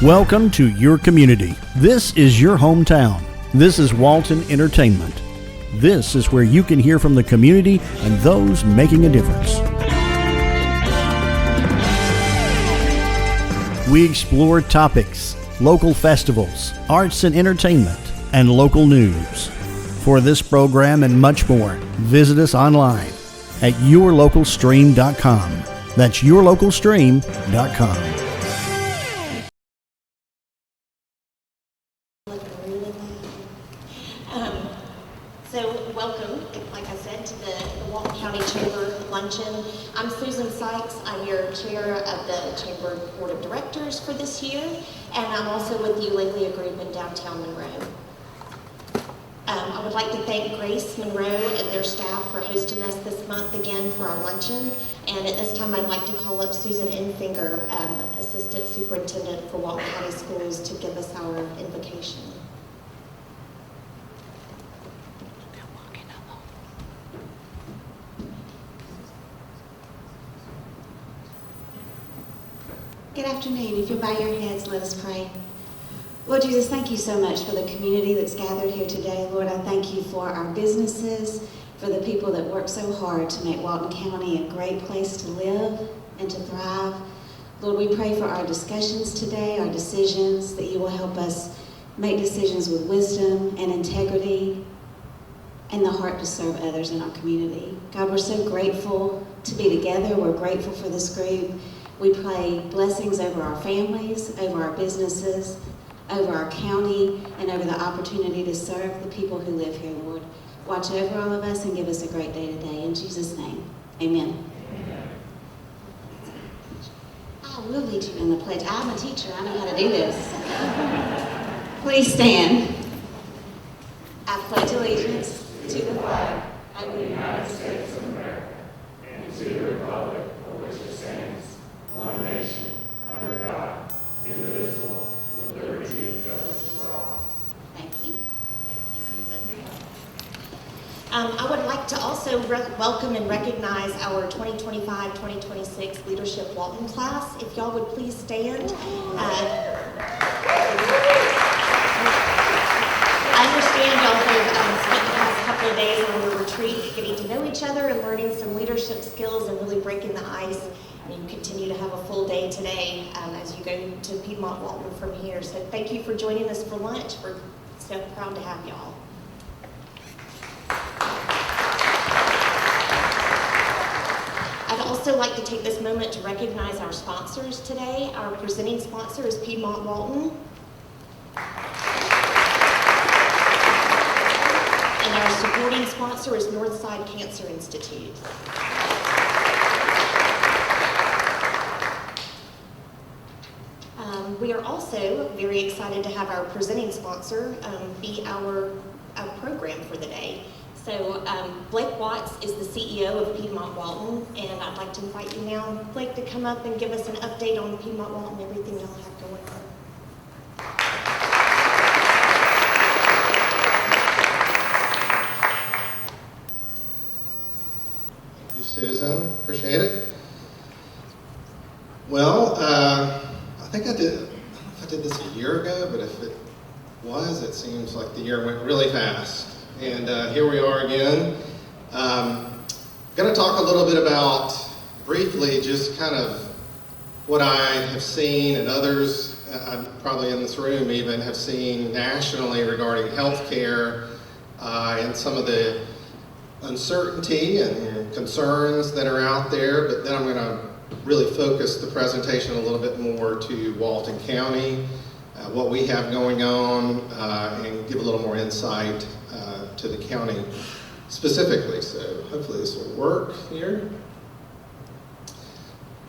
Welcome to your community. This is your hometown. This is Walton Entertainment. This is where you can hear from the community and those making a difference. We explore topics, local festivals, arts and entertainment, and local news. For this program and much more, visit us online at yourlocalstream.com. That's yourlocalstream.com. So welcome, like I said, to the Walton County Chamber Luncheon. I'm Susan Sykes. I'm your chair of the Chamber Board of Directors for this year, and I'm also with the Euleglia Group in downtown Monroe. I would like to thank Grace Monroe and their staff for hosting us this month again for our luncheon. And at this time, I'd like to call up Susan Enfinger, Assistant Superintendent for Walton County Schools, to give us our invocation. Good afternoon. If you'll bow your heads, let us pray. Lord Jesus, thank you so much for the community that's gathered here today. Lord, I thank you for our businesses, for the people that work so hard to make Walton County a great place to live and to thrive. Lord, we pray for our discussions today, our decisions, that you will help us make decisions with wisdom and integrity and the heart to serve others in our community. God, we're so grateful to be together. We're grateful for this group. We pray blessings over our families, over our businesses, over our county, and over the opportunity to serve the people who live here, Lord. Watch over all of us and give us a great day today. In Jesus' name, amen. I will lead you in the pledge. I'm a teacher. I know how to do this. Please stand. I pledge allegiance to the flag of the United States of America and to the republic for which it stands, one nation, under God, indivisible, with liberty and justice for all. Thank you. I would like to also welcome and recognize our 2025-2026 Leadership Walton class. If y'all would please stand. I understand y'all have spent the past couple of days on your retreat getting to know each other and learning some leadership skills and really breaking the ice. And you continue to have a full day today as you go to Piedmont Walton from here. So thank you for joining us for lunch. We're so proud to have y'all. I'd also like to take this moment to recognize our sponsors today. Our presenting sponsor is Piedmont Walton. And our supporting sponsor is Northside Cancer Institute. We are also very excited to have our presenting sponsor be our program for the day. So Blake Watts is the CEO of Piedmont Walton, and I'd like to invite you now, Blake, to come up and give us an update on Piedmont Walton and everything y'all have going on. Thank you, Susan. Appreciate it. Well, I think I did. I don't know if I did this a year ago, but if it was, it seems like the year went really fast. And here we are again. I'm going to talk a little bit about, briefly, just kind of what I have seen and others, probably in this room even, have seen nationally regarding healthcare and some of the uncertainty and concerns that are out there. But then I'm going to really focus the presentation a little bit more to Walton County, what we have going on, and give a little more insight to the county specifically. So hopefully this will work here.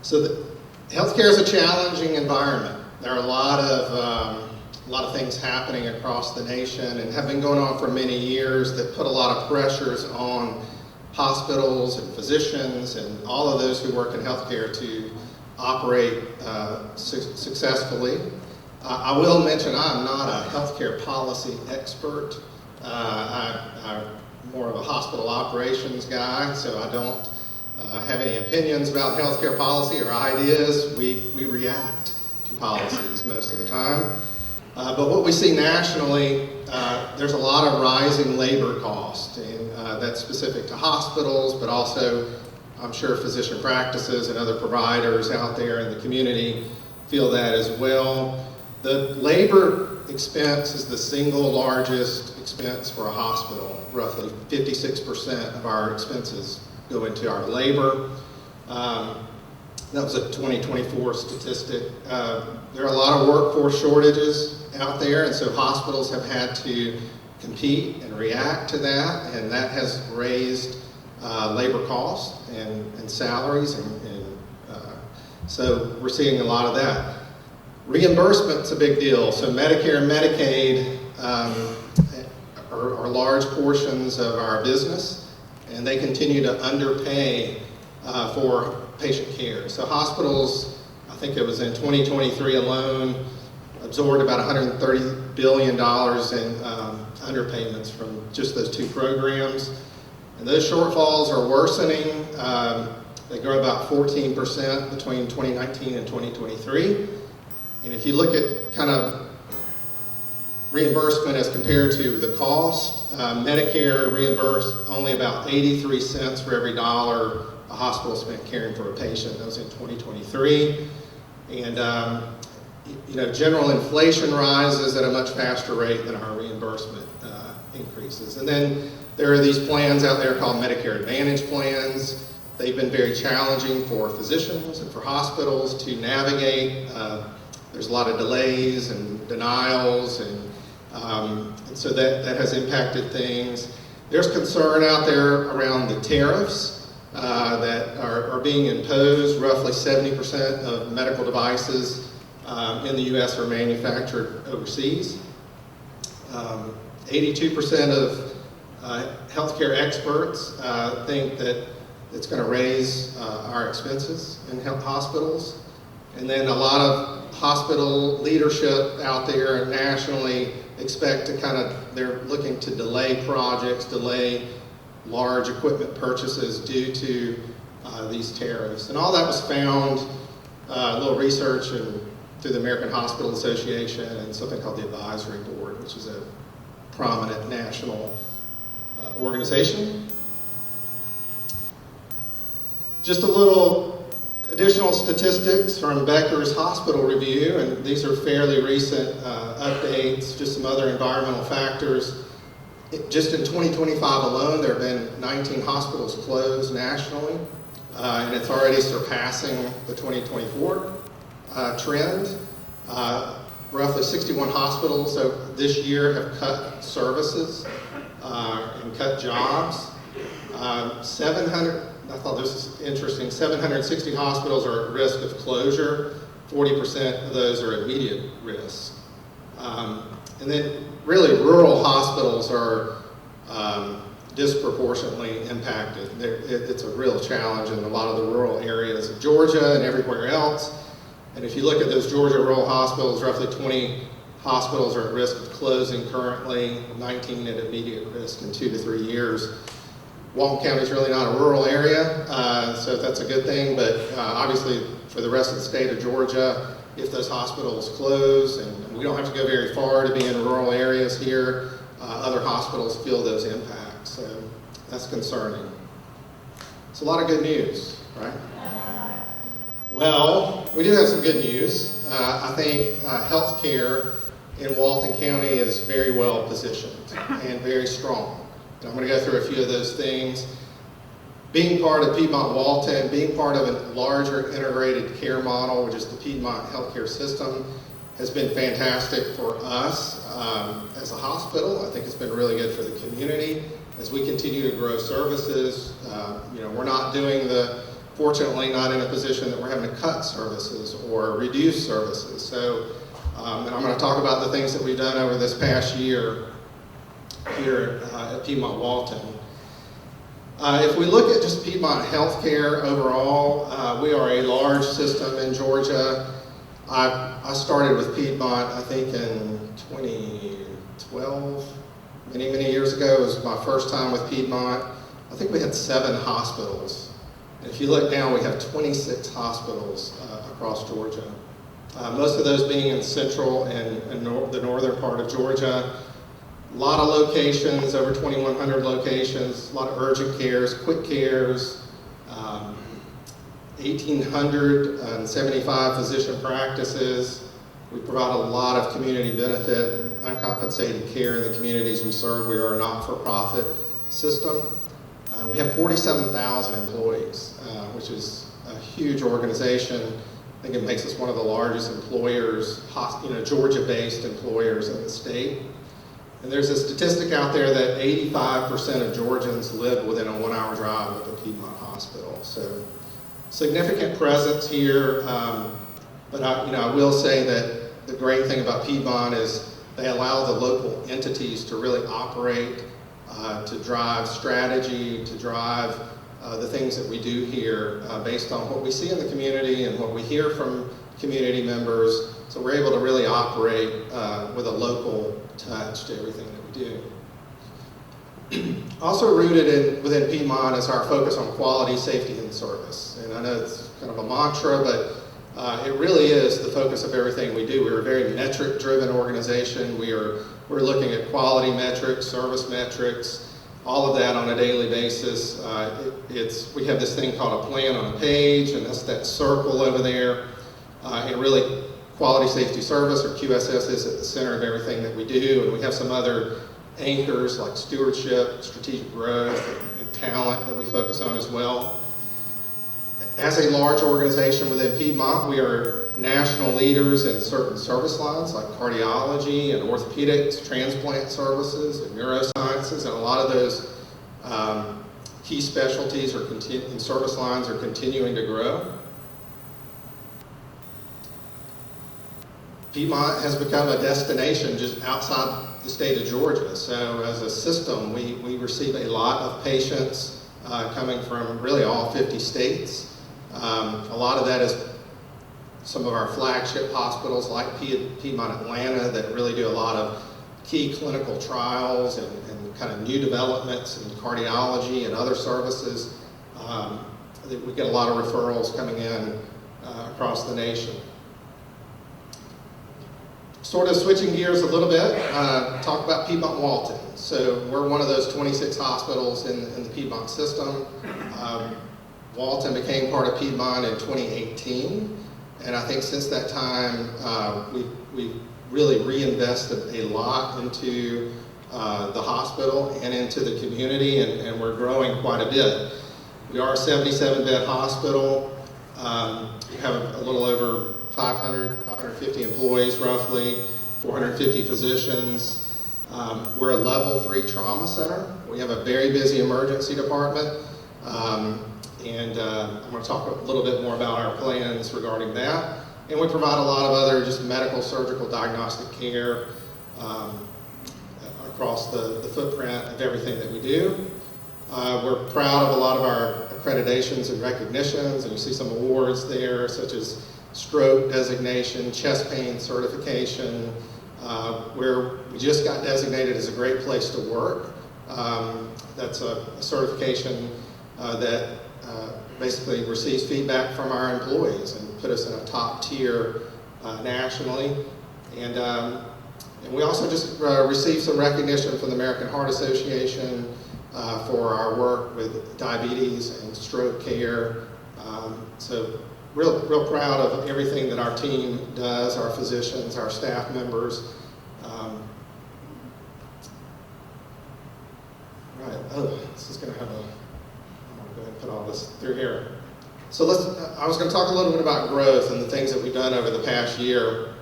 So healthcare is a challenging environment. There are a lot of things happening across the nation and have been going on for many years that put a lot of pressures on hospitals and physicians and all of those who work in healthcare to operate successfully. I will mention I'm not a healthcare policy expert. I'm more of a hospital operations guy, so I don't have any opinions about healthcare policy or ideas. We react to policies most of the time. But what we see nationally, there's a lot of rising labor cost, and that's specific to hospitals, but also I'm sure physician practices and other providers out there in the community feel that as well. The labor expense is the single largest expense for a hospital. Roughly 56% of our expenses go into our labor. That was a 2024 statistic. There are a lot of workforce shortages out there, and so hospitals have had to compete and react to that, and that has raised labor costs and salaries, and so we're seeing a lot of that. Reimbursement's a big deal. So Medicare and Medicaid are large portions of our business, and they continue to underpay for patient care. So hospitals, I think it was in 2023 alone, absorbed about $130 billion in underpayments from just those two programs. And those shortfalls are worsening. They grow about 14% between 2019 and 2023. And if you look at kind of reimbursement as compared to the cost, Medicare reimbursed only about 83 cents for every dollar a hospital spent caring for a patient. That was in 2023. And general inflation rises at a much faster rate than our reimbursement increases. And then there are these plans out there called Medicare Advantage plans. They've been very challenging for physicians and for hospitals to navigate. There's a lot of delays and denials, and so that has impacted things. There's concern out there around the tariffs that are being imposed. Roughly 70% of medical devices in the U.S. are manufactured overseas. 82% of healthcare experts think that it's going to raise our expenses in health hospitals. And then a lot of hospital leadership out there nationally expect to they're looking to delay projects, delay large equipment purchases due to these tariffs. And all that was found, a little research through the American Hospital Association and something called the Advisory Board, which is a prominent national organization. Just a little additional statistics from Becker's Hospital Review, and these are fairly recent updates, just some other environmental factors. Just in 2025 alone, there have been 19 hospitals closed nationally, and it's already surpassing the 2024 trend. Roughly 61 hospitals this year have cut services and cut jobs. 700, I thought this was interesting, 760 hospitals are at risk of closure. 40% of those are immediate risk. And then really rural hospitals are disproportionately impacted. It's a real challenge in a lot of the rural areas of Georgia and everywhere else. And if you look at those Georgia rural hospitals, roughly 20 hospitals are at risk of closing currently, 19 at immediate risk in 2 to 3 years. Walton County is really not a rural area, so that's a good thing, but obviously for the rest of the state of Georgia, if those hospitals close, and we don't have to go very far to be in rural areas here, other hospitals feel those impacts, so that's concerning. It's a lot of good news, right? Well, we do have some good news. I think healthcare in Walton County is very well positioned and very strong. And I'm going to go through a few of those things. Being part of Piedmont Walton, being part of a larger integrated care model, which is the Piedmont healthcare system, has been fantastic for us as a hospital. I think it's been really good for the community as we continue to grow services. We're not fortunately not in a position that we're having to cut services or reduce services. So, and I'm going to talk about the things that we've done over this past year here at Piedmont Walton. If we look at just Piedmont healthcare overall, we are a large system in Georgia. I started with Piedmont, I think in 2012, many years ago. It was my first time with Piedmont. I think we had 7 hospitals. And if you look now, we have 26 hospitals across Georgia. most of those being in central and the northern part of Georgia. A lot of locations, over 2,100 locations, a lot of urgent cares, quick cares, 1,875 physician practices. We provide a lot of community benefit and uncompensated care in the communities we serve. We are a not-for-profit system. We have 47,000 employees, which is a huge organization. I think it makes us one of the largest employers, Georgia-based employers in the state. And there's a statistic out there that 85% of Georgians live within a 1-hour drive of a Piedmont hospital. So significant presence here, but I will say that the great thing about Piedmont is they allow the local entities to really operate, to drive strategy, to drive the things that we do here based on what we see in the community and what we hear from community members. So we're able to really operate with a local touch to everything that we do. Also rooted within Piedmont is our focus on quality, safety, and service. And I know it's kind of a mantra, but it really is the focus of everything we do. We're a very metric-driven organization. We're looking at quality metrics, service metrics, all of that on a daily basis. We have this thing called a plan on a page, and that's that circle over there. And really, quality, safety, service, or QSS, is at the center of everything that we do. And we have some other anchors like stewardship, strategic growth, and talent that we focus on as well. As a large organization within Piedmont, we are national leaders in certain service lines like cardiology and orthopedics, transplant services, and neurosciences, and a lot of those key specialties and service lines are continuing to grow. Piedmont has become a destination just outside the state of Georgia. So as a system, we receive a lot of patients coming from really all 50 states. A lot of that is some of our flagship hospitals like Piedmont Atlanta that really do a lot of key clinical trials and kind of new developments in cardiology and other services. We get a lot of referrals coming in across the nation. Sort of switching gears a little bit, talk about Piedmont Walton. So we're one of those 26 hospitals in the Piedmont system. Walton became part of Piedmont in 2018, and I think since that time we've really reinvested a lot into the hospital and into the community, and we're growing quite a bit. We are a 77-bed hospital. We have a little over 550 employees roughly, 450 physicians. We're a level 3 trauma center. We have a very busy emergency department. And I'm going to talk a little bit more about our plans regarding that. And we provide a lot of other just medical, surgical, diagnostic care across the footprint of everything that we do. We're proud of a lot of our accreditations and recognitions, and you see some awards there, such as stroke designation, chest pain certification, where we just got designated as a great place to work. That's a certification that basically receives feedback from our employees and put us in a top tier nationally. And we also just received some recognition from the American Heart Association for our work with diabetes and stroke care. So real proud of everything that our team does, our physicians, our staff members. This is going to have a, I'm going to go ahead and put all this through here. So I was going to talk a little bit about growth and the things that we've done over the past year.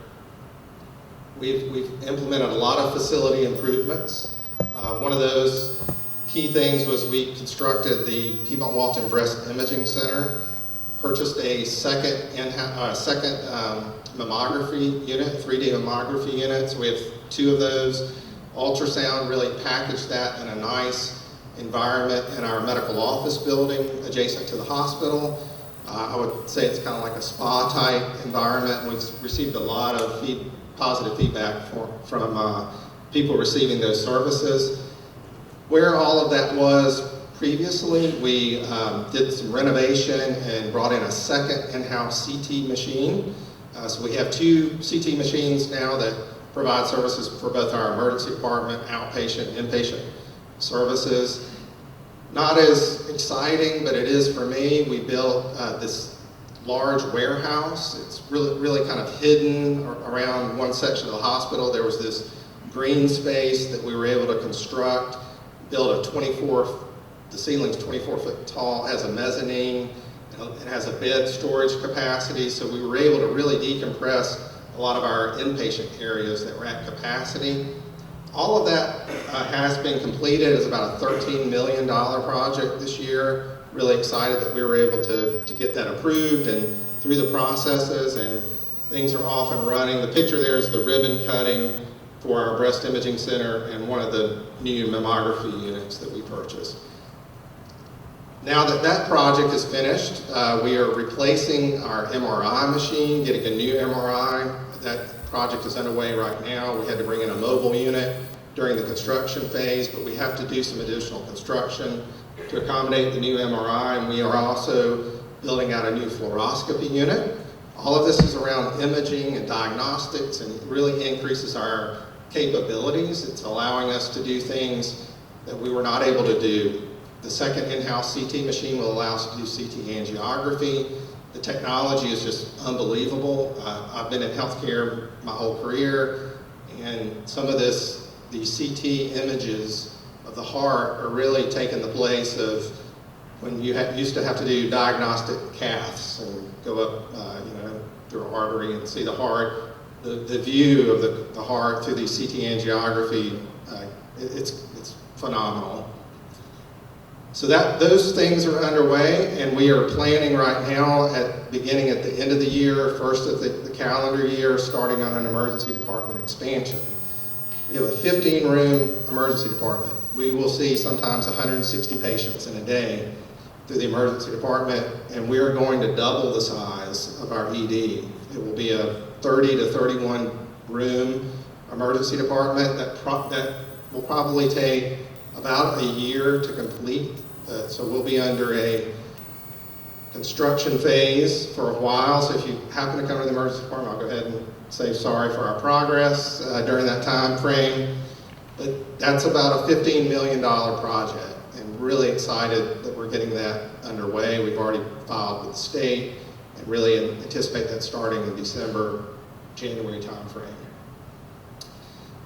We've implemented a lot of facility improvements. One of those key things was we constructed the Piedmont Walton Breast Imaging Center, purchased a second mammography unit, 3D mammography unit. So we have 2 of those. Ultrasound, really packaged that in a nice environment in our medical office building adjacent to the hospital. I would say it's kind of like a spa type environment. We've received a lot of positive feedback from people receiving those services. Where all of that was previously, we did some renovation and brought in a second in-house CT machine. So we have 2 CT machines now that provide services for both our emergency department, outpatient, inpatient services. Not as exciting, but it is for me. We built this large warehouse. It's really kind of hidden around one section of the hospital. There was this green space that we were able to construct, build the ceiling's 24 foot tall, has a mezzanine, it has a bed storage capacity, so we were able to really decompress a lot of our inpatient areas that were at capacity. All of that has been completed. It's about a $13 million project this year. Really excited that we were able to get that approved and through the processes, and things are off and running. The picture there is the ribbon cutting for our breast imaging center and one of the new mammography units that we purchased. Now that that project is finished, we are replacing our MRI machine, getting a new MRI. That project is underway right now. We had to bring in a mobile unit during the construction phase, but we have to do some additional construction to accommodate the new MRI, and we are also building out a new fluoroscopy unit. All of this is around imaging and diagnostics, and it really increases our capabilities. It's allowing us to do things that we were not able to do. The second in-house CT machine will allow us to do CT angiography. The technology is just unbelievable. I've been in healthcare my whole career, and some of these CT images of the heart are really taking the place of when you used to have to do diagnostic caths and go up through an artery and see the heart. The view of the heart through the CT angiography, it's phenomenal. So those things are underway, and we are planning right now beginning at the end of the year, first of the calendar year, starting on an emergency department expansion. We have a 15-room emergency department. We will see sometimes 160 patients in a day through the emergency department, and we are going to double the size of our ED. It will be a 30 to 31 room emergency department that will probably take about a year to complete. So we'll be under a construction phase for a while. So if you happen to come to the emergency department, I'll go ahead and say sorry for our progress during that time frame. But that's about a $15 million project, and really excited that we're getting that underway. We've already filed with the state and really anticipate that starting in December, January timeframe.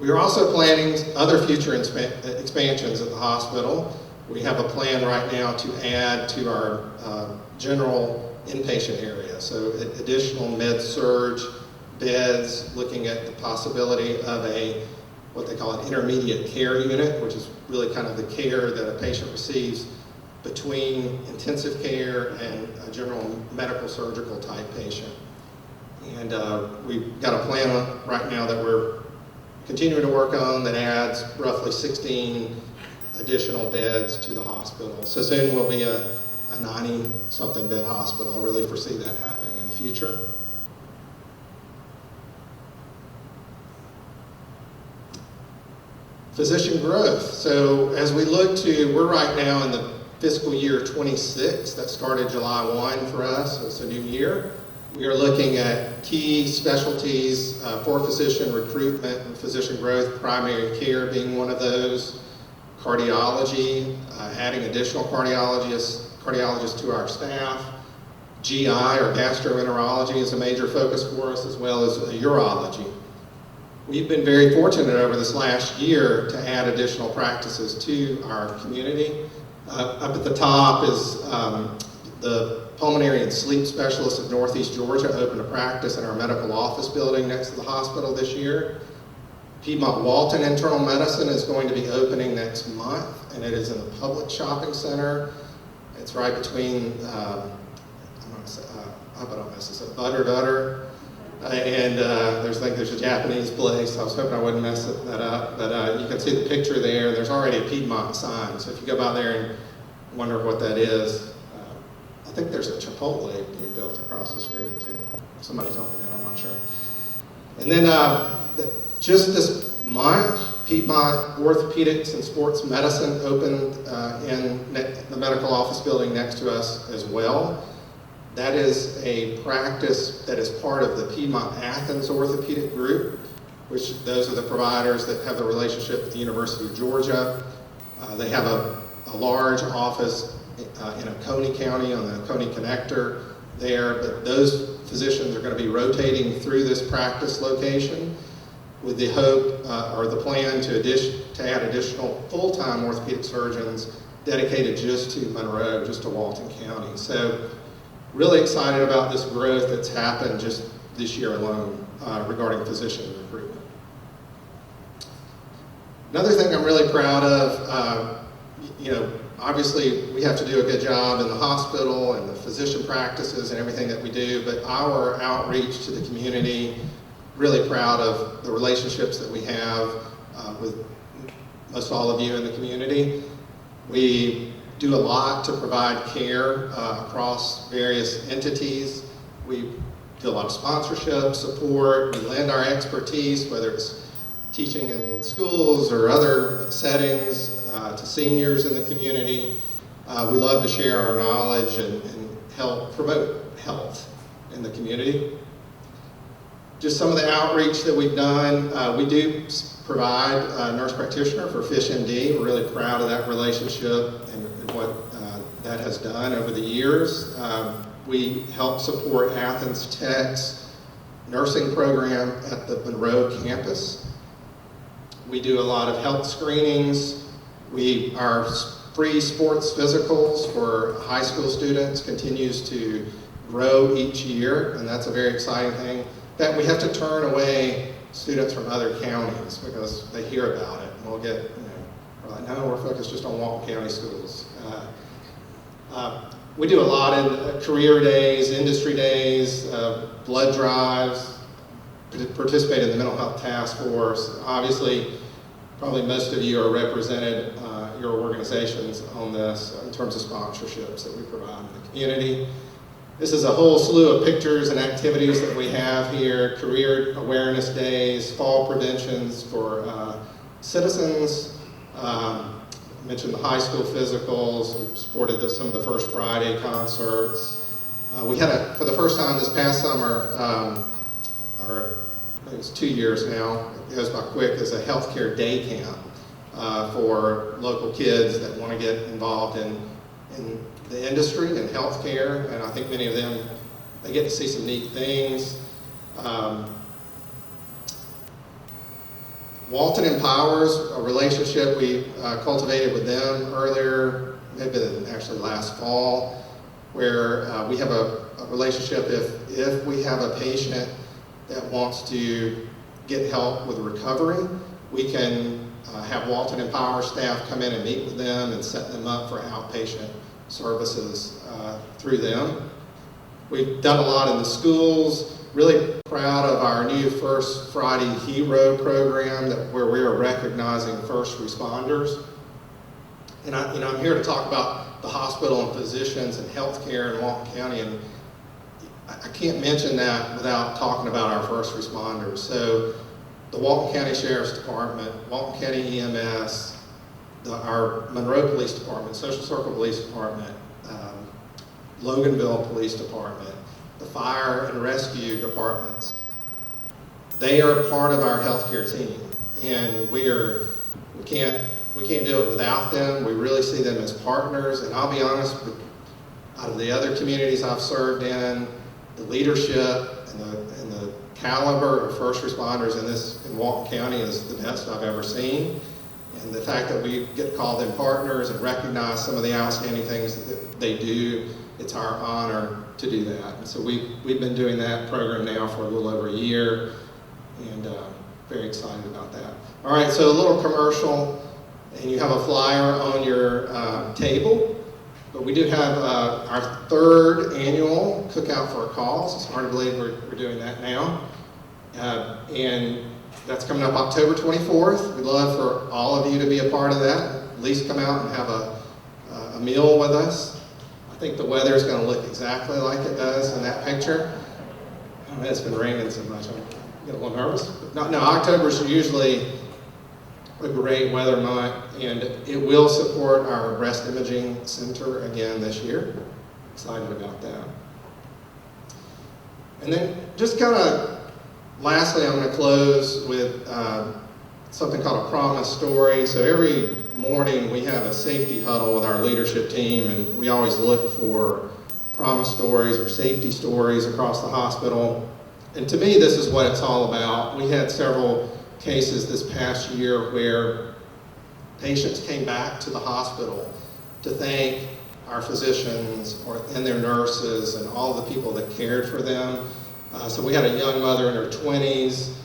We are also planning other future expansions at the hospital. We have a plan right now to add to our general inpatient area. So additional med-surg beds, looking at the possibility of what they call an intermediate care unit, which is really kind of the care that a patient receives between intensive care and a general medical surgical type patient. And we've got a plan right now that we're continuing to work on that adds roughly 16 additional beds to the hospital. So soon we'll be a 90-something bed hospital. I really foresee that happening in the future. Physician growth. So as we look we're right now in the fiscal year 26. That started July 1 for us, so it's a new year. We are looking at key specialties for physician recruitment and physician growth, primary care being one of those, cardiology, adding additional cardiologists to our staff, GI or gastroenterology is a major focus for us, as well as urology. We've been very fortunate over this last year to add additional practices to our community. Up at the top is the pulmonary and sleep specialist of Northeast Georgia opened a practice in our medical office building next to the hospital this year. Piedmont Walton Internal Medicine is going to be opening next month, and it is in the public shopping center. It's right between, I hope I don't mess this up, Butter, and there's a Japanese place. I was hoping I wouldn't mess that up, but you can see the picture there. There's already a Piedmont sign, so if you go by there and wonder what that is, I think there's a Chipotle being built across the street too. Somebody told me that, I'm not sure. And then just this month, Piedmont Orthopedics and Sports Medicine opened in the medical office building next to us as well. That is a practice that is part of the Piedmont Athens Orthopedic Group, which those are the providers that have the relationship with the University of Georgia. They have a large office in Oconee County on the Oconee Connector there, but those physicians are going to be rotating through this practice location with the hope or the plan to add additional full-time orthopedic surgeons dedicated just to Monroe, just to Walton County. So really excited about this growth that's happened just this year alone regarding physician recruitment. Another thing I'm really proud of, obviously we have to do a good job in the hospital and the physician practices and everything that we do, but our outreach to the community, really proud of the relationships that we have with most all of you in the community. We do a lot to provide care across various entities. We do a lot of sponsorship, support, we lend our expertise, whether it's teaching in schools or other settings, to seniors in the community. We love to share our knowledge and help promote health in the community. Just some of the outreach that we've done, we do provide a nurse practitioner for FishMD. We're really proud of that relationship and what that has done over the years. We help support Athens Tech's nursing program at the Monroe campus. We do a lot of health screenings. Our free sports physicals for high school students continues to grow each year, and that's a very exciting thing. In fact, we have to turn away students from other counties because they hear about it, and we'll get, we're like, no, we're focused just on Walton County schools. We do a lot in career days, industry days, blood drives, participate in the mental health task force. Obviously, probably most of you are represented, your organizations on this in terms of sponsorships that we provide in the community. This is a whole slew of pictures and activities that we have here, career awareness days, fall preventions for citizens. I mentioned the high school physicals. We supported some of the First Friday concerts. We had for the first time this past summer, or I think it's 2 years now, it goes by quick, is a healthcare day camp for local kids that want to get involved in the industry and healthcare, and I think many of them, they get to see some neat things. Walton Empowers, a relationship we cultivated with them earlier, maybe actually last fall, where we have a relationship if we have a patient that wants to get help with recovery, we can have Walton Empower staff come in and meet with them and set them up for outpatient services through them. We've done a lot in the schools. Really proud of our new First Friday Hero program where we are recognizing first responders. And I'm here to talk about the hospital and physicians and healthcare in Walton County, and I can't mention that without talking about our first responders. So the Walton County Sheriff's Department, Walton County EMS, our Monroe Police Department, Social Circle Police Department, Loganville Police Department, the fire and rescue departments, they are part of our healthcare team, and we can't do it without them. We really see them as partners, and I'll be honest, out of the other communities I've served in, the leadership and the caliber of first responders in Walton County is the best I've ever seen. And the fact that we get to call them partners and recognize some of the outstanding things that they do, it's our honor to do that. And so we've been doing that program now for a little over a year, and very excited about that. All right, so a little commercial, and you have a flyer on your table. But we do have our third annual Cookout for a Cause. It's hard to believe we're doing that now. And that's coming up October 24th. We'd love for all of you to be a part of that. At least come out and have a meal with us. I think the weather is going to look exactly like it does in that picture. I mean, it's been raining so much, I'm getting a little nervous. But no, October is usually a great weather month, and it will support our breast imaging center again this year. Excited about that. And then just kind of lastly, I'm going to close with something called a promise story. So every morning we have a safety huddle with our leadership team, and we always look for promise stories or safety stories across the hospital. And to me, this is what it's all about. We had several cases this past year where patients came back to the hospital to thank our physicians and their nurses and all the people that cared for them. So we had a young mother in her 20s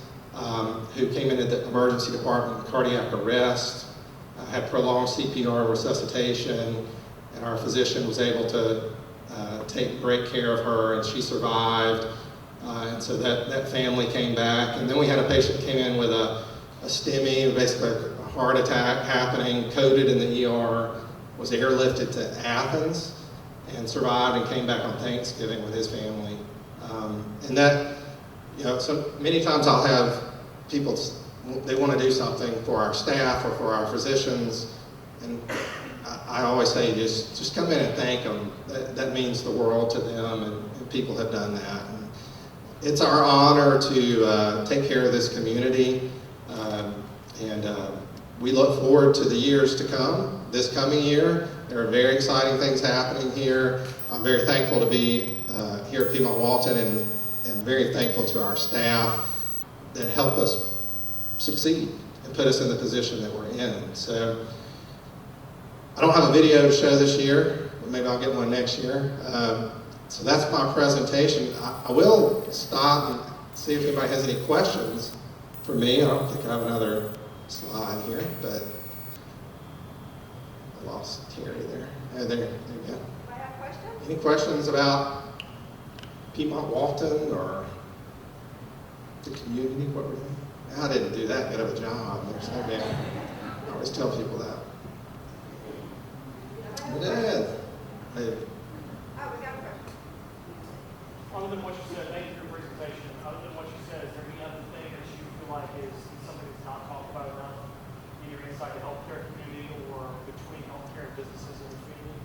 who came into the emergency department with cardiac arrest, had prolonged CPR resuscitation, and our physician was able to take great care of her, and she survived. And so that family came back. And then we had a patient came in with a STEMI, basically a heart attack happening, coded in the ER, was airlifted to Athens, and survived and came back on Thanksgiving with his family. And that, so many times I'll have people, they want to do something for our staff or for our physicians, and I always say just come in and thank them. That means the world to them, and people have done that. And it's our honor to take care of this community, and we look forward to the years to come. This coming year, there are very exciting things happening here. I'm very thankful to be here at Piedmont Walton, and very thankful to our staff that help us succeed and put us in the position that we're in. So I don't have a video to show this year, but maybe I'll get one next year. So that's my presentation. I will stop and see if anybody has any questions for me. I don't think I have another slide here, but I lost Terry there. Oh, there you go. I have questions. Any questions about Piedmont Walton or the community? What we're doing? I didn't do that good of a job. There's no doubt. I always tell people that. We did. Oh, we got a question. Other than what you said, thank you for your presentation. Other than what you said, is there any other thing that you feel like is something that's not talked about enough, either inside the healthcare community or between healthcare and businesses in the community,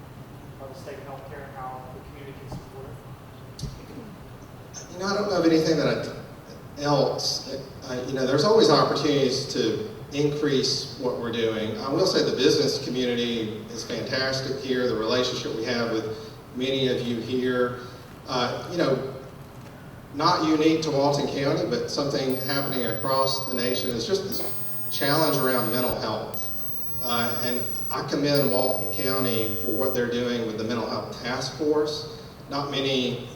or the state of healthcare and how the community can support it? I don't know of anything else. There's always opportunities to increase what we're doing. I will say the business community is fantastic here. The relationship we have with many of you here, not unique to Walton County, but something happening across the nation is just this challenge around mental health. And I commend Walton County for what they're doing with the Mental Health Task Force. Not many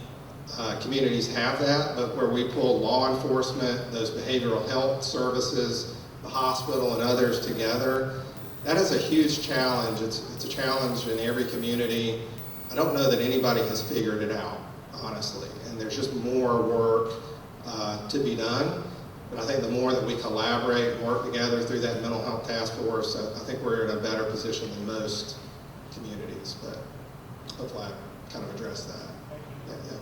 communities have that, but where we pull law enforcement, those behavioral health services, the hospital, and others together, that is a huge challenge. It's a challenge in every community. I don't know that anybody has figured it out, honestly, and there's just more work to be done. But I think the more that we collaborate and work together through that mental health task force, I think we're in a better position than most communities. But hopefully I kind of addressed that. Yeah.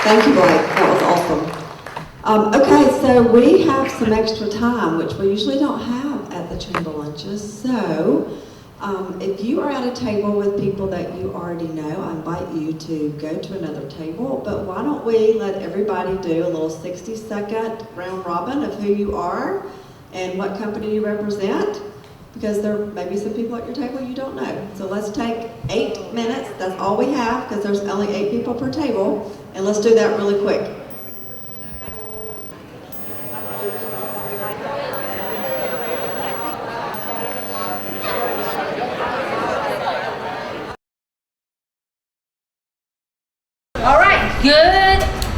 Thank you, Blake. That was awesome. Okay, so we have some extra time, which we usually don't have at the chamber lunches. So if you are at a table with people that you already know, I invite you to go to another table. But why don't we let everybody do a little 60-second round robin of who you are and what company you represent? Because there may be some people at your table you don't know. So let's take 8 minutes. That's all we have because there's only 8 people per table. And let's do that really quick. All right, good.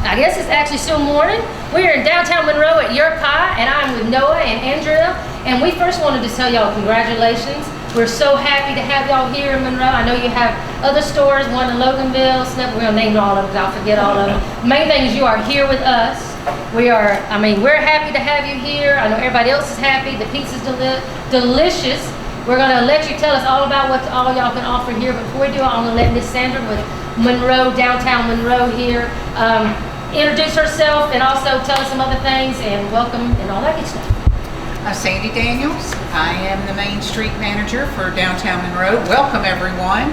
I guess it's actually still morning. We're in downtown Monroe at Your Pie, and I'm with Noah and Andrea. And we first wanted to tell y'all congratulations. We're so happy to have y'all here in Monroe. I know you have other stores, one in Loganville, Snip. We're gonna name all of them because I'll forget all of them. The main thing is you are here with us. We're happy to have you here. I know everybody else is happy. The pizza's delicious. We're gonna let you tell us all about what all y'all can offer here. But before we do, I'm gonna let Miss Sandra with Monroe, downtown Monroe here, introduce herself and also tell us some other things and welcome and all that good stuff. Sandy Daniels. I am the Main Street Manager for Downtown Monroe. Welcome everyone,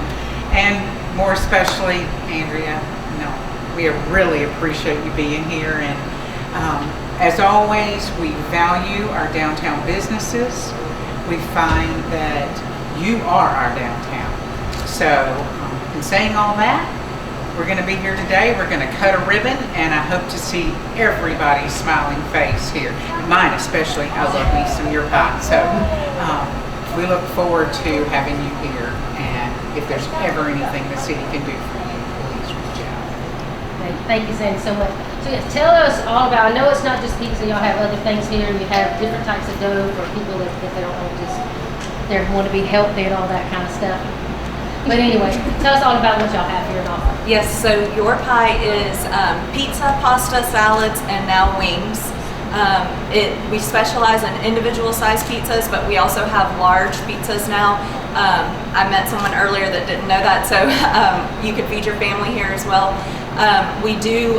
and more especially Andrea. No, we really appreciate you being here, and as always, we value our downtown businesses. We find that you are our downtown. So, in saying all that, we're going to be here today. We're going to cut a ribbon, and I hope to see everybody's smiling face here. Mine especially. I love me some your pie. So we look forward to having you here, and if there's ever anything the city can do for you, please reach out. Thank you, Sandy, so much. So yes, tell us all about, I know it's not just pizza, y'all have other things here. You have different types of dough for people that if they don't want to just, they want to be healthy and all that kind of stuff. But anyway, tell us all about what y'all have here and offer. Yes, so your pie is pizza, pasta, salads, and now wings. We specialize in individual sized pizzas, but we also have large pizzas now. I met someone earlier that didn't know that, so you could feed your family here as well. We do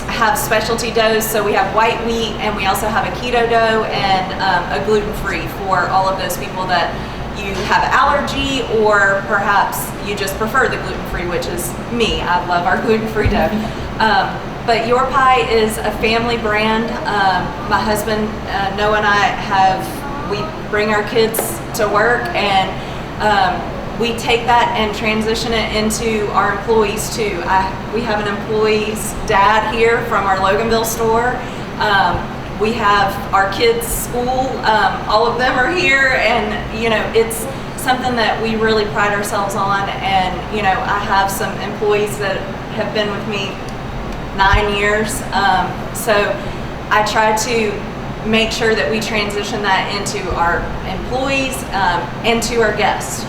have specialty doughs, so we have white wheat, and we also have a keto dough and a gluten-free for all of those people that you have allergy, or perhaps you just prefer the gluten-free, which is me. I love our gluten-free dough. But Your Pie is a family brand. My husband, Noah, and we bring our kids to work, and we take that and transition it into our employees too. We have an employee's dad here from our Loganville store. We have our kids' school, all of them are here, and it's something that we really pride ourselves on. And I have some employees that have been with me 9 years, so I try to make sure that we transition that into our employees and to our guests.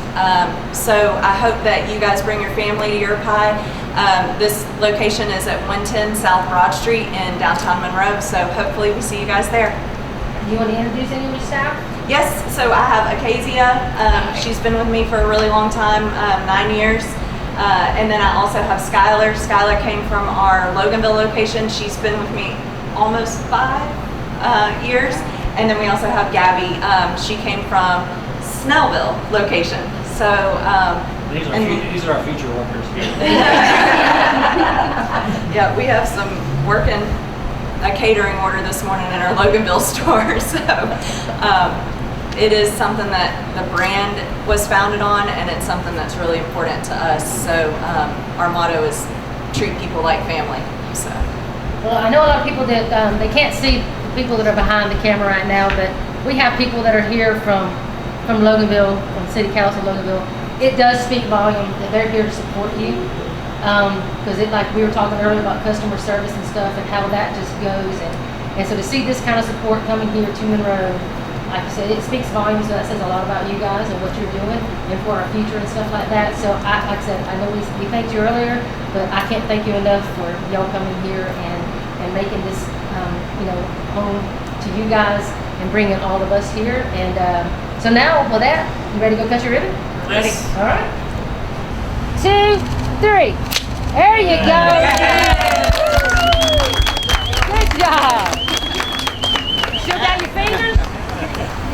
So I hope that you guys bring your family to Your Pie. This location is at 110 South Broad Street in downtown Monroe, so hopefully we see you guys there. You want to introduce any of your staff? Yes, so I have Acacia. She's been with me for a really long time, 9 years. And then I also have Skylar. Skylar came from our Loganville location. She's been with me almost 5 years. And then we also have Gabby. She came from Snellville location. So these are our future workers here. Yeah, we have some working a catering order this morning in our Loganville store. So it is something that the brand was founded on, and it's something that's really important to us. So our motto is treat people like family. So. Well, I know a lot of people that they can't see the people that are behind the camera right now, but we have people that are here from Loganville, from City Council Loganville. It does speak volume that they're here to support you, because like we were talking earlier about customer service and stuff and how that just goes, and so to see this kind of support coming here to Monroe, like I said, it speaks volumes. So that says a lot about you guys and what you're doing and for our future and stuff like that. So like I said, I know we thanked you earlier, but I can't thank you enough for y'all coming here and making this home to you guys and bringing all of us here. And so now with that, you ready to go cut your ribbon? Ready. All right. 2, 3. There you go. Good job. Show down your fingers.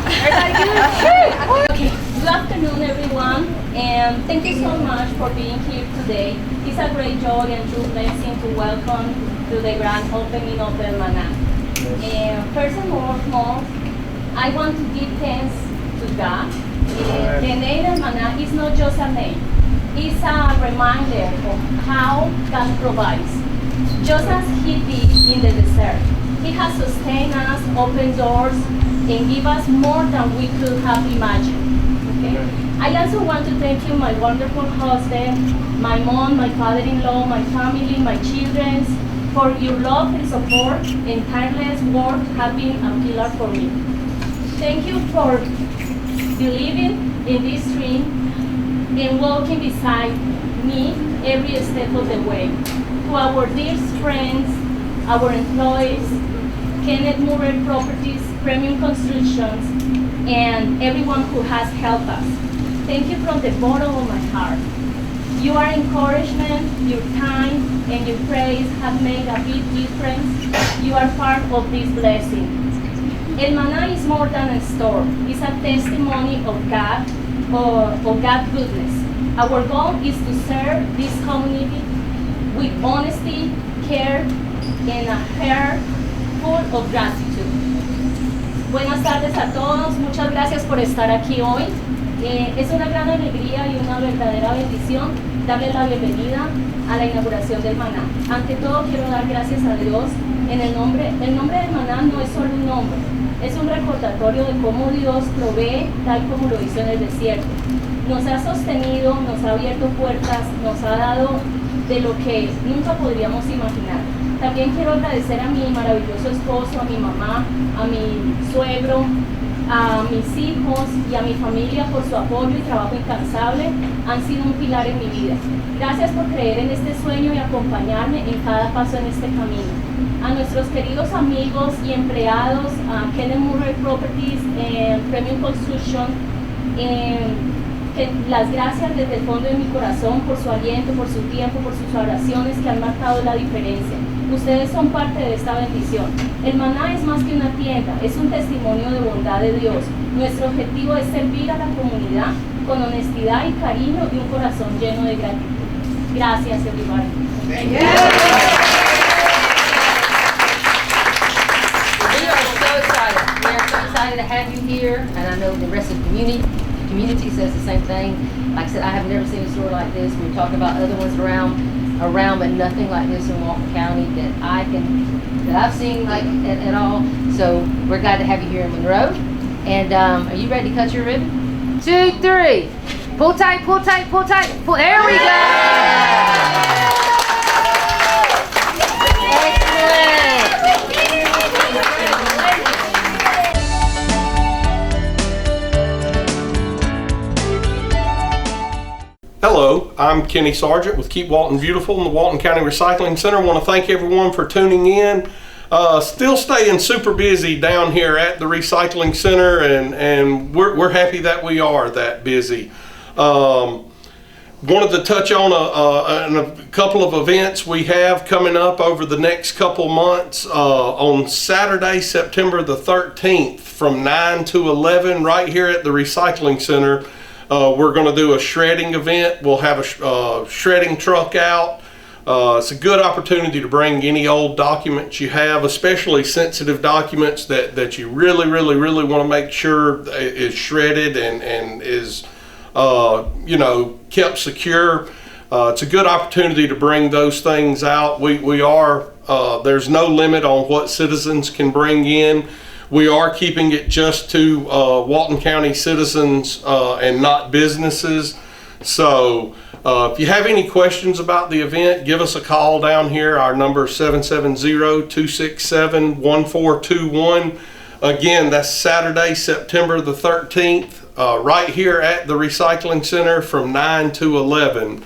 Everybody good? Okay. Good afternoon, everyone, and thank you so much for being here today. It's a great joy and true blessing to welcome to the grand opening of the Mana. And first and foremost, I want to give thanks to God. The name of Mana is not just a name. It's a reminder of how God provides. Just as He did in the desert, He has sustained us, opened doors, and give us more than we could have imagined. Okay? I also want to thank you, my wonderful husband, my mom, my father-in-law, my family, my children, for your love and support and tireless work have been a pillar for me. Thank you for believing in this dream and walking beside me every step of the way. To our dear friends, our employees, Kenneth Murray Properties, Premium Constructions, and everyone who has helped us. Thank you from the bottom of my heart. Your encouragement, your time, and your praise have made a big difference. You are part of this blessing. El maná is more than a store. It's a testimony of God or God's goodness. Our goal is to serve this community with honesty, care, and a heart full of gratitude. Buenas tardes a todos, muchas gracias por estar aquí hoy. Es una gran alegría y una verdadera bendición darle la bienvenida a la inauguración del maná. Ante todo quiero dar gracias a Dios en el nombre del maná no es solo un nombre, es un recordatorio de cómo Dios provee tal como lo hizo en el desierto. Nos ha sostenido, nos ha abierto puertas, nos ha dado de lo que nunca podríamos imaginar. También quiero agradecer a mi maravilloso esposo, a mi mamá, a mi suegro, a mis hijos y a mi familia por su apoyo y trabajo incansable. Han sido un pilar en mi vida. Gracias por creer en este sueño y acompañarme en cada paso en este camino. A nuestros queridos amigos y empleados, a Kenneth Murray Properties, Premium Construction, las gracias desde el fondo de mi corazón por su aliento, por su tiempo, por sus oraciones que han marcado la diferencia. Ustedes son parte de esta bendición. El maná es más que una tienda, es un testimonio de bondad de Dios. Nuestro objetivo es servir a la comunidad con honestidad y cariño y un corazón lleno de gratitud. Gracias, everybody. We are so excited. We are so excited to have you here, and I know the rest of the community says the same thing. Like I said, I have never seen a store like this. We're talking about other ones around, but nothing like this in Walton County that I've seen like at all. So we're glad to have you here in Monroe. And are you ready to cut your ribbon? 2, 3. Pull tight, pull tight, pull tight. Pull. There we go. Hello, I'm Kenny Sargent with Keep Walton Beautiful in the Walton County Recycling Center. I want to thank everyone for tuning in. Still staying super busy down here at the Recycling Center, and we're happy that we are that busy. Wanted to touch on a couple of events we have coming up over the next couple months. On Saturday, September the 13th from 9 to 11 right here at the Recycling Center. We're going to do a shredding event. We'll have a shredding truck out. It's a good opportunity to bring any old documents you have, especially sensitive documents that you really want to make sure is shredded and is kept secure. It's a good opportunity to bring those things out. There's no limit on what citizens can bring in. We are keeping it just to Walton County citizens and not businesses. So if you have any questions about the event, give us a call down here. Our number is 770-267-1421. Again, that's Saturday, September the 13th, right here at the Recycling Center from 9 to 11.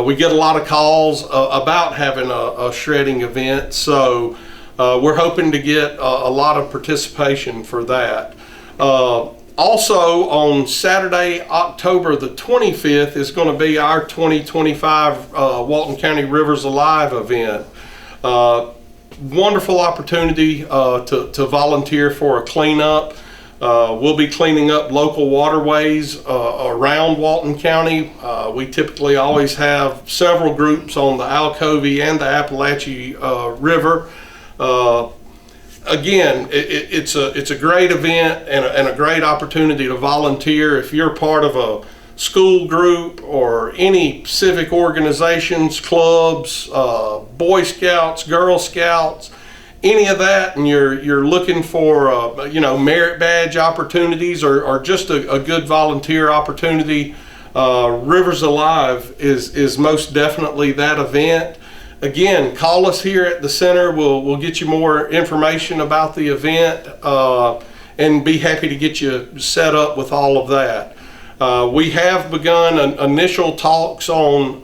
We get a lot of calls about having a shredding event, so we're hoping to get a lot of participation for that. Also on Saturday, October the 25th is going to be our 2025 Walton County Rivers Alive event. Wonderful opportunity to volunteer for a cleanup. We'll be cleaning up local waterways around Walton County. We typically always have several groups on the Alcovey and the Appalachie River. Again, it's a great event and a great opportunity to volunteer. If you're part of a school group or any civic organizations, clubs, Boy Scouts, Girl Scouts, any of that, and you're looking for merit badge opportunities or just a good volunteer opportunity, Rivers Alive is most definitely that event. Again, call us here at the center. We'll get you more information about the event and be happy to get you set up with all of that. We have begun initial talks on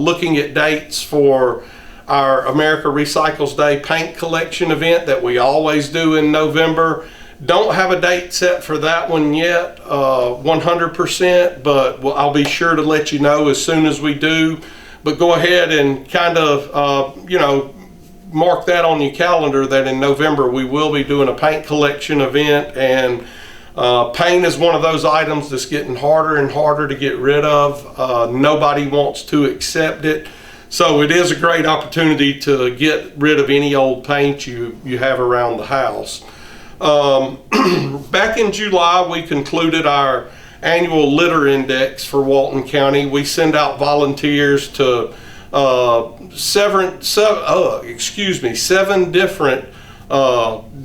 looking at dates for our America Recycles Day paint collection event that we always do in November. Don't have a date set for that one yet, 100%, but I'll be sure to let you know as soon as we do. But go ahead and kind of, mark that on your calendar that in November we will be doing a paint collection event, and paint is one of those items that's getting harder and harder to get rid of. Nobody wants to accept it. So it is a great opportunity to get rid of any old paint you have around the house. Back in July, we concluded our annual litter index for Walton County. We send out volunteers to 7 different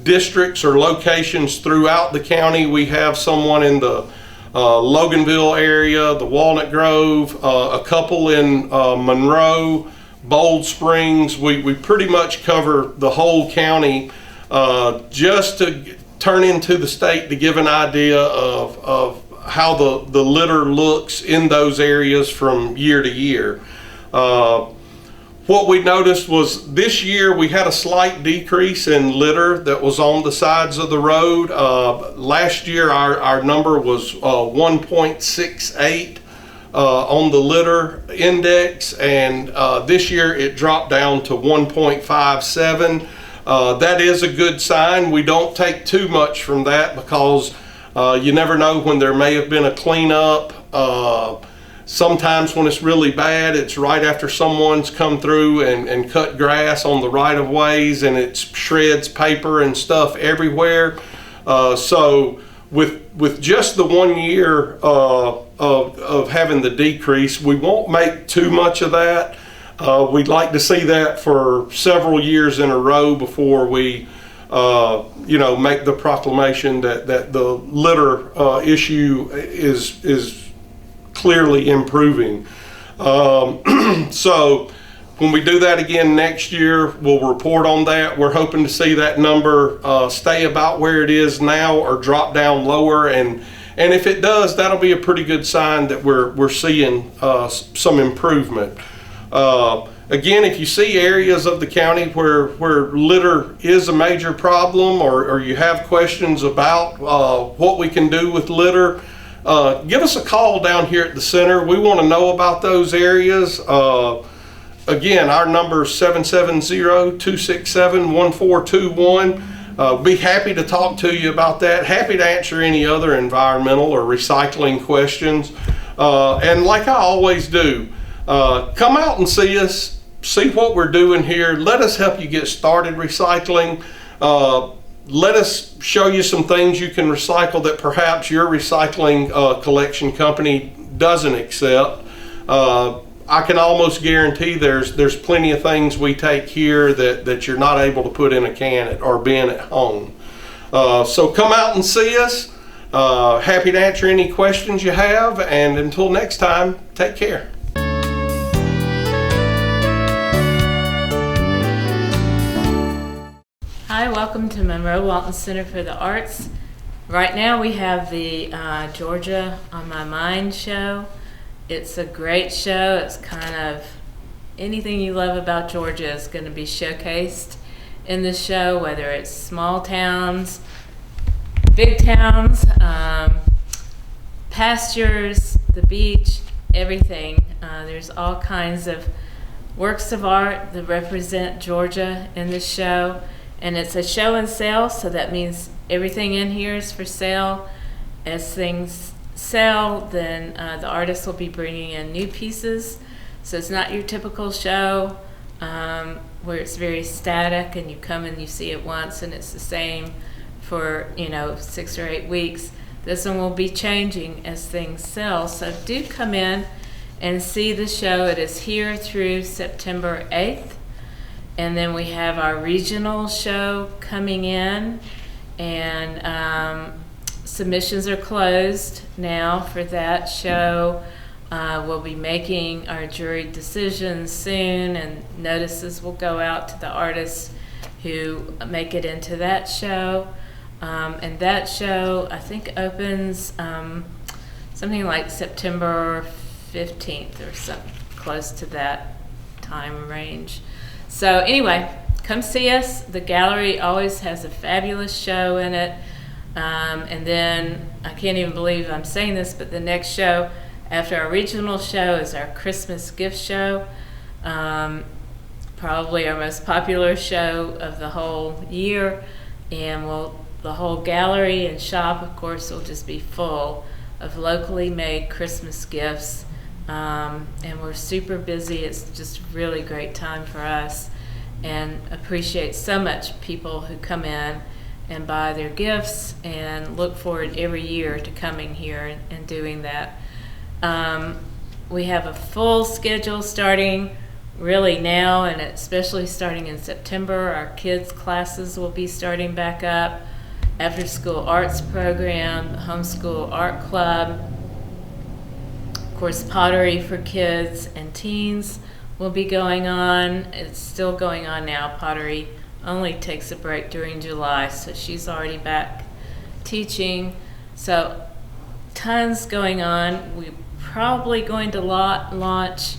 districts or locations throughout the county. We have someone in the Loganville area, the Walnut Grove, a couple in Monroe, Bold Springs. We pretty much cover the whole county just to turn into the state to give an idea of how the litter looks in those areas from year to year. What we noticed was this year we had a slight decrease in litter that was on the sides of the road. Last year our number was 1.68 on the litter index, and this year it dropped down to 1.57. That is a good sign. We don't take too much from that because you never know when there may have been a cleanup. Sometimes when it's really bad, it's right after someone's come through and cut grass on the right-of-ways, and it shreds paper and stuff everywhere. So with just the 1 year of having the decrease, we won't make too much of that. We'd like to see that for several years in a row before we make the proclamation that the litter issue is clearly improving. So when we do that again next year, we'll report on that. We're hoping to see that number stay about where it is now or drop down lower, and if it does, that'll be a pretty good sign that we're seeing some improvement. Again, if you see areas of the county where litter is a major problem, or you have questions about what we can do with litter, give us a call down here at the center. We want to know about those areas. Again, our number is 770-267-1421. Be happy to talk to you about that. Happy to answer any other environmental or recycling questions. And like I always do, come out and see us, see what we're doing here. Let us help you get started recycling. Let us show you some things you can recycle that perhaps your recycling collection company doesn't accept. I can almost guarantee there's plenty of things we take here that you're not able to put in a can or bin at home. So come out and see us. Happy to answer any questions you have, and until next time, take care. Hi, welcome to Monroe Walton Center for the Arts. Right now we have the Georgia on My Mind show. It's a great show. It's kind of anything you love about Georgia is going to be showcased in this show, whether it's small towns, big towns, pastures, the beach, everything. There's all kinds of works of art that represent Georgia in this show. And it's a show and sale, so that means everything in here is for sale. As things sell, then the artist will be bringing in new pieces. So it's not your typical show where it's very static and you come and you see it once and it's the same for 6 or 8 weeks. This one will be changing as things sell. So do come in and see the show. It is here through September 8th. And then we have our regional show coming in, and submissions are closed now for that show. We'll be making our jury decisions soon, and notices will go out to the artists who make it into that show. And that show, I think, opens something like September 15th or something close to that time range. So anyway, come see us. The gallery always has a fabulous show in it. And then, I can't even believe I'm saying this, but the next show after our regional show is our Christmas gift show. probably our most popular show of the whole year, and the whole gallery and shop, of course, will just be full of locally made Christmas gifts. And we're super busy. It's just a really great time for us, and appreciate so much people who come in and buy their gifts, and look forward every year to coming here and doing that. We have a full schedule starting really now, and especially starting in September. Our kids' classes will be starting back up, after school arts program, homeschool art club. Of course, pottery for kids and teens will be going on. It's still going on now. Pottery only takes a break during July, so she's already back teaching. So tons going on. We're probably going to launch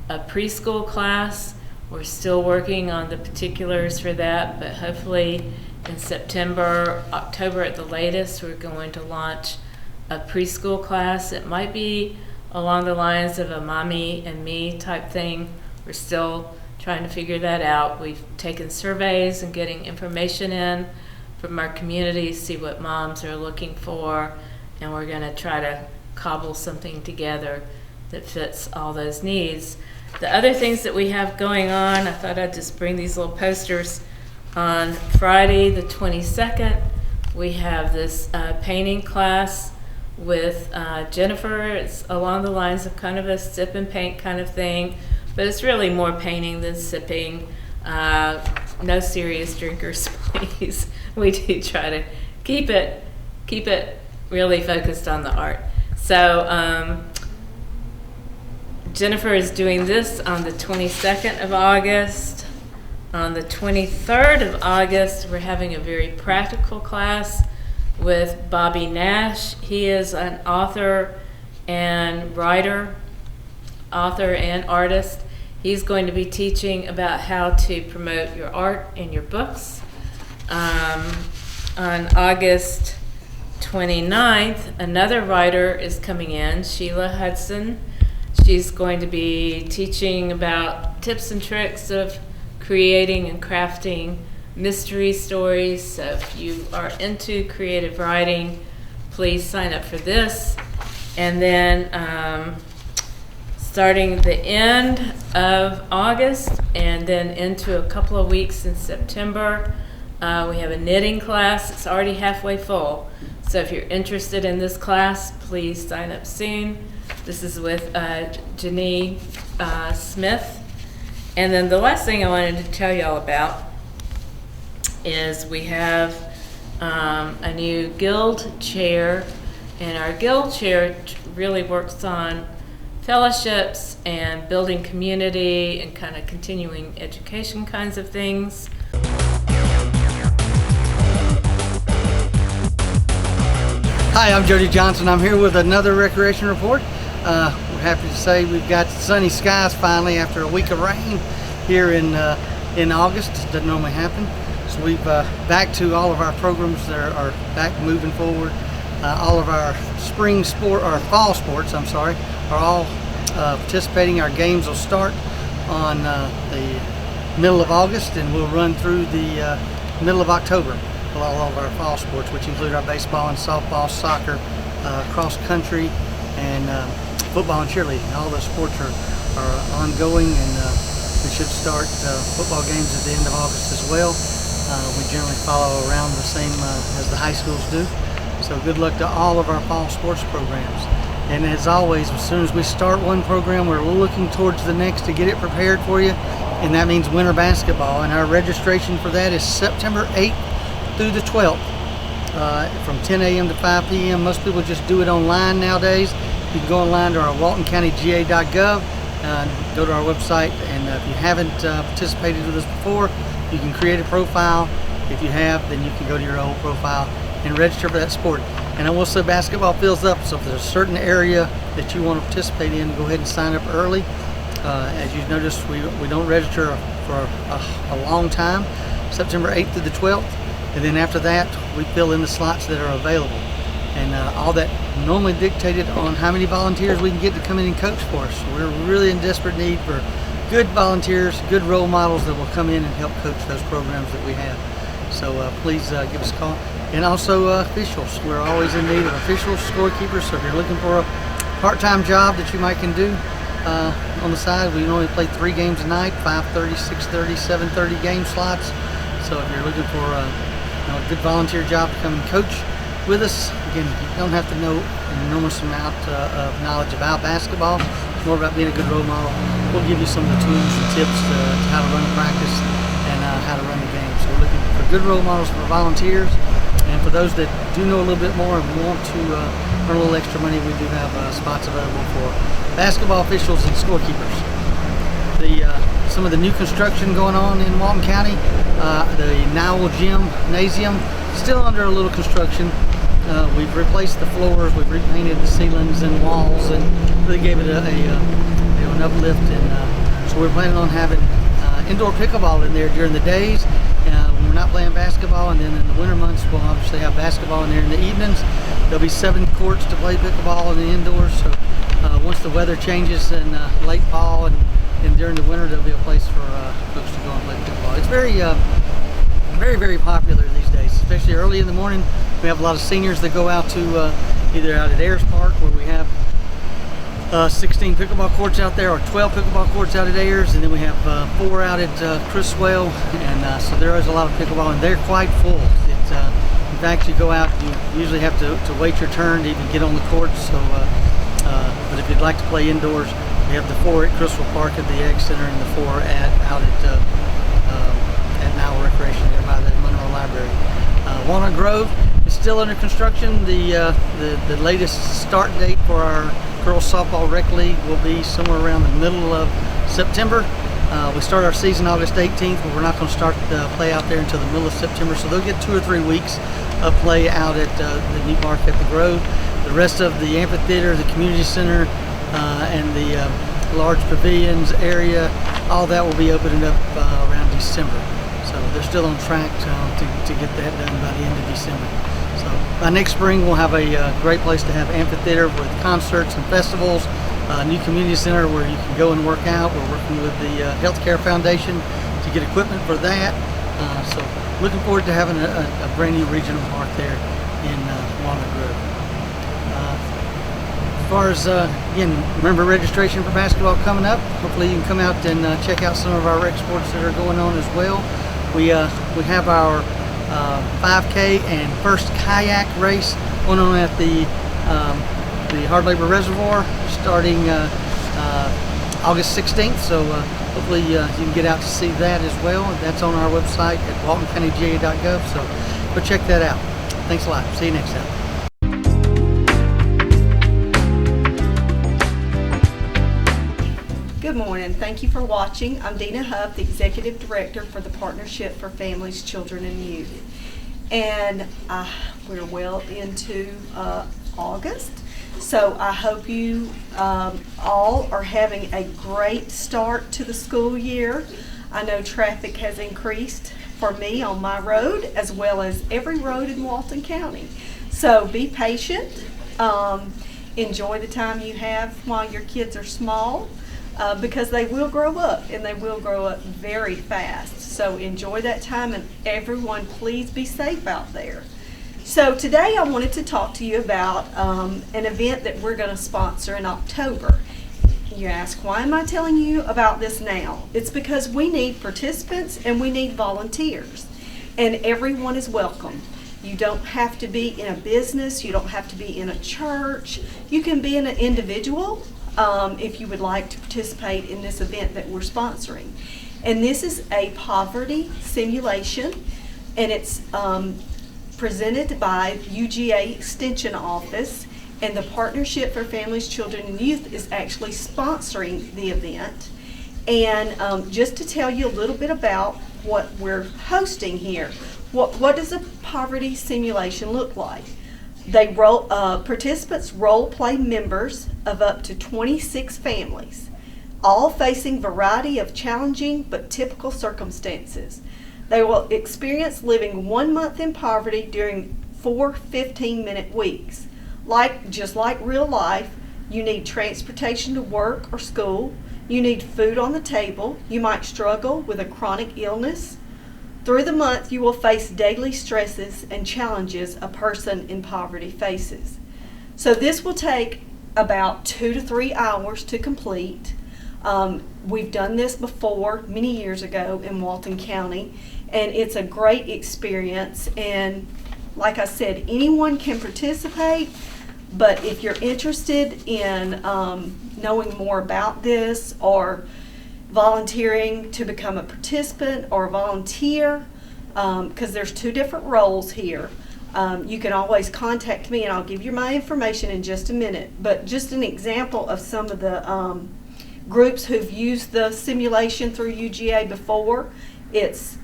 a preschool class. We're still working on the particulars for that, but hopefully in September, October at the latest, we're going to launch a preschool class. It might be along the lines of a mommy and me type thing. We're still trying to figure that out. We've taken surveys and getting information in from our community, see what moms are looking for, and we're going to try to cobble something together that fits all those needs. The other things that we have going on, I thought I'd just bring these little posters. On Friday the 22nd, we have this painting class with Jennifer. It's along the lines of kind of a sip and paint kind of thing, but it's really more painting than sipping. No serious drinkers, please. We do try to keep it really focused on the art. So Jennifer is doing this on the 22nd of August. On the 23rd of August, we're having a very practical class with Bobby Nash. He is an author and artist. He's going to be teaching about how to promote your art in your books. On August 29th, another writer is coming in, Sheila Hudson. She's going to be teaching about tips and tricks of creating and crafting mystery stories. So if you are into creative writing, please sign up for this. And then starting the end of August and then into a couple of weeks in September, we have a knitting class. It's already halfway full. So if you're interested in this class, please sign up soon. This is with Janine Smith. And then the last thing I wanted to tell y'all about is we have a new guild chair, and our guild chair really works on fellowships and building community and kind of continuing education kinds of things. Hi, I'm Jody Johnson. I'm here with another recreation report. We're happy to say we've got sunny skies finally after a week of rain here in August. It doesn't normally happen. So we've back to all of our programs that are back moving forward. All of our fall sports, are all participating. Our games will start on the middle of August and we'll run through the middle of October. All of our fall sports, which include our baseball and softball, soccer, cross country, and football and cheerleading. All those sports are ongoing, and we should start football games at the end of August as well. We generally follow around the same as the high schools do. So good luck to all of our fall sports programs. And as always, as soon as we start one program, we're looking towards the next to get it prepared for you, and that means winter basketball. And our registration for that is September 8th through the 12th, from 10 a.m. to 5 p.m. Most people just do it online nowadays. You can go online to our waltoncountyga.gov and go to our website, and if you haven't participated with us before, you can create a profile. If you have, then you can go to your old profile and register for that sport. And I will say basketball fills up, so if there's a certain area that you want to participate in, go ahead and sign up early. As you've noticed, we don't register for a long time, September 8th through the 12th. And then after that, we fill in the slots that are available. And all that normally dictated on how many volunteers we can get to come in and coach for us. We're really in desperate need for good volunteers, good role models that will come in and help coach those programs that we have. So please give us a call. And also officials. We're always in need of officials, scorekeepers. So if you're looking for a part-time job that you might can do on the side, we normally play 3 games a night, 5:30, 6:30, 7:30 game slots. So if you're looking for a good volunteer job to come and coach with us, again, you don't have to know an enormous amount of knowledge about basketball. It's more about being a good role model. We'll give you some of the tools and tips to how to run a practice and how to run the game. So we're looking for good role models for volunteers. And for those that do know a little bit more and want to earn a little extra money, we do have spots available for basketball officials and scorekeepers. Some of the new construction going on in Walton County, the Nowell Gymnasium, still under a little construction. We've replaced the floors, we've repainted the ceilings and walls, and really gave it an uplift. And so we're planning on having indoor pickleball in there during the days when we're not playing basketball, and then in the winter months we'll obviously have basketball in there in the evenings. There'll be 7 courts to play pickleball in the indoors. So once the weather changes in late fall and during the winter, there'll be a place for folks to go and play pickleball. It's very, very popular these days, especially early in the morning. We have a lot of seniors that go out to either out at Ayers Park, where we have 16 pickleball courts out there, or 12 pickleball courts out at Ayers, and then we have 4 out at Criswell, and so there is a lot of pickleball, and they're quite full. In fact, you go out, you usually have to wait your turn to even get on the courts. So, but if you'd like to play indoors, we have the 4 at Criswell Park at the Ag Center, and the 4 out at Nowell Recreation there by the Monroe Library. Walnut Grove is still under construction. The latest start date for our girls softball rec league will be somewhere around the middle of September. We start our season August 18th, but we're not going to start the play out there until the middle of September. So they'll get 2 or 3 weeks of play out at the new park at the Grove. The rest of the amphitheater, the community center, and the large pavilions area, all that will be opening up around December. So they're still on track to get that done by the end of December. So by next spring, we'll have a great place to have amphitheater with concerts and festivals, a new community center where you can go and work out. We're working with the Healthcare Foundation to get equipment for that. So looking forward to having a brand new regional park there in Walnut Grove. As far as, again, remember registration for basketball coming up. Hopefully you can come out and check out some of our rec sports that are going on as well. We have our 5K and first kayak race going on at the Hard Labor Reservoir starting August 16th. So hopefully you can get out to see that as well. That's on our website at waltoncountyga.gov. So go check that out. Thanks a lot. See you next time. Good morning. Thank you for watching. I'm Dina Huff, the Executive Director for the Partnership for Families, Children, and Youth. And we're well into August, so I hope you all are having a great start to the school year. I know traffic has increased for me on my road as well as every road in Walton County. So be patient. Enjoy the time you have while your kids are small. Because they will grow up, and they will grow up very fast. So enjoy that time, and everyone please be safe out there. So today I wanted to talk to you about an event that we're going to sponsor in October. You ask, why am I telling you about this now? It's because we need participants and we need volunteers, and everyone is welcome. You don't have to be in a business, you don't have to be in a church, you can be an individual. If you would like to participate in this event that we're sponsoring. And this is a poverty simulation, and it's presented by UGA Extension Office, and the Partnership for Families, Children, and Youth is actually sponsoring the event. And just to tell you a little bit about what we're hosting here, what does a poverty simulation look like? Participants role play members of up to 26 families, all facing variety of challenging but typical circumstances. They will experience living 1 month in poverty during 4 15-minute weeks. Just like real life, You need transportation to work or school. You need food on the table. You might struggle with a chronic illness. Through the month, you will face daily stresses and challenges a person in poverty faces. So this will take about 2 to 3 hours to complete. We've done this before many years ago in Walton County, and it's a great experience. And like I said, anyone can participate, but if you're interested in knowing more about this or volunteering to become a participant or a volunteer, because there's 2 different roles here, you can always contact me and I'll give you my information in just a minute. But just an example of some of the groups who've used the simulation through UGA before, it's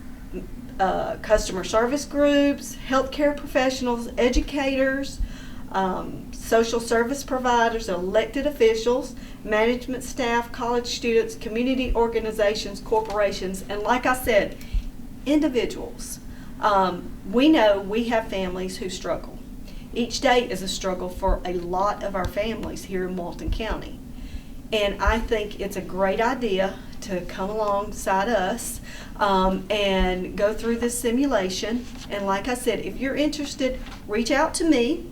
customer service groups, healthcare professionals, educators, social service providers, elected officials, management staff, college students, community organizations, corporations, and like I said, individuals. We know we have families who struggle. Each day is a struggle for a lot of our families here in Walton County. And I think it's a great idea to come alongside us and go through this simulation. And like I said, if you're interested, reach out to me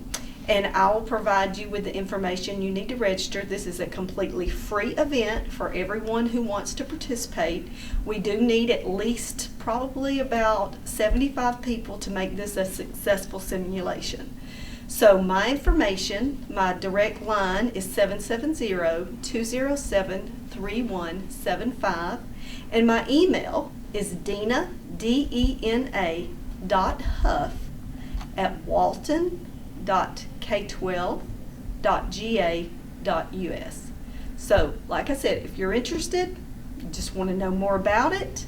and I will provide you with the information you need to register. This is a completely free event for everyone who wants to participate. We do need at least probably about 75 people to make this a successful simulation. So my information, my direct line is 770-207-3175, and my email is Dena, D-E-N-A, .huff@walton.k12.ga.us. So, like I said, if you're interested, you just want to know more about it,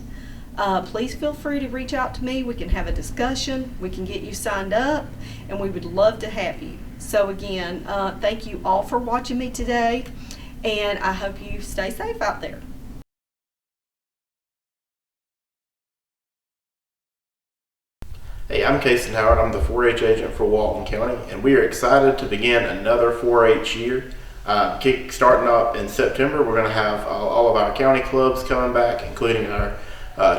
please feel free to reach out to me. We can have a discussion. We can get you signed up, and we would love to have you. So again, thank you all for watching me today, and I hope you stay safe out there. Hey, I'm Casey Howard. I'm the 4-H agent for Walton County, and we are excited to begin another 4-H year. Starting up in September, we're going to have all of our county clubs coming back, including our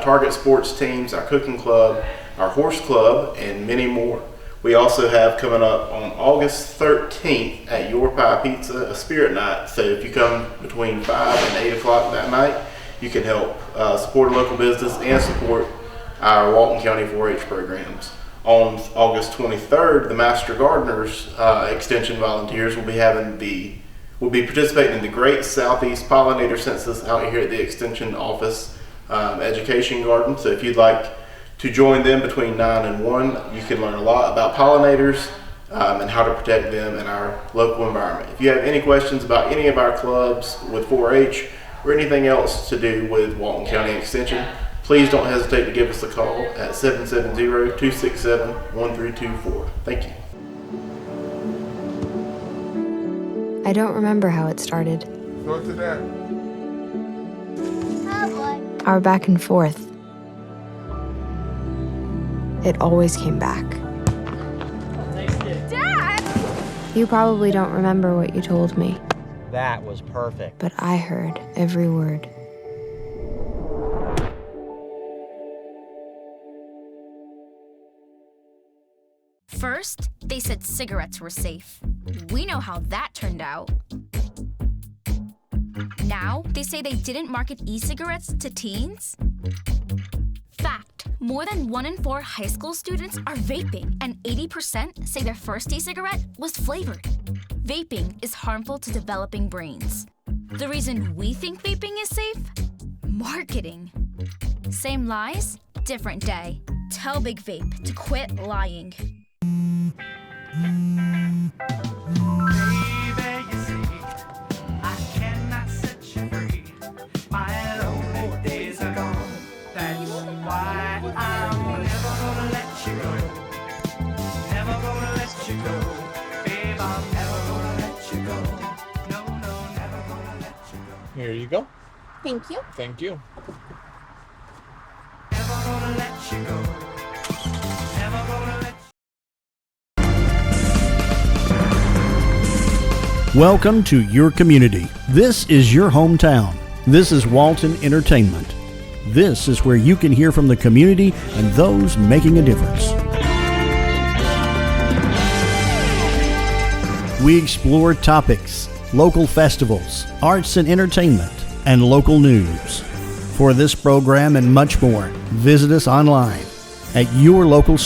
target sports teams, our cooking club, our horse club, and many more. We also have coming up on August 13th at Your Pie Pizza, a spirit night. So if you come between 5 and 8 o'clock that night, you can help support a local business and support our Walton County 4-H programs. On August 23rd, the Master Gardeners Extension volunteers will be participating in the Great Southeast Pollinator Census out here at the Extension Office Education Garden. So if you'd like to join them between 9 and 1, you can learn a lot about pollinators and how to protect them in our local environment. If you have any questions about any of our clubs with 4-H or anything else to do with Walton County Extension, please don't hesitate to give us a call at 770-267-1324. Thank you. I don't remember how it started. Go to that. Our back and forth. It always came back. Dad! You probably don't remember what you told me, That was perfect. but I heard every word. First, they said cigarettes were safe. We know how that turned out. Now, they say they didn't market e-cigarettes to teens? Fact, more than 1 in 4 high school students are vaping, and 80% say their first e-cigarette was flavored. Vaping is harmful to developing brains. The reason we think vaping is safe? Marketing. Same lies, different day. Tell Big Vape to quit lying. Here you go. Thank you. Thank you. Welcome to your community. This is your hometown. This is Walton Entertainment. This is where you can hear from the community and those making a difference. We explore topics, local festivals, arts and entertainment, and local news. For this program and much more, visit us online at your local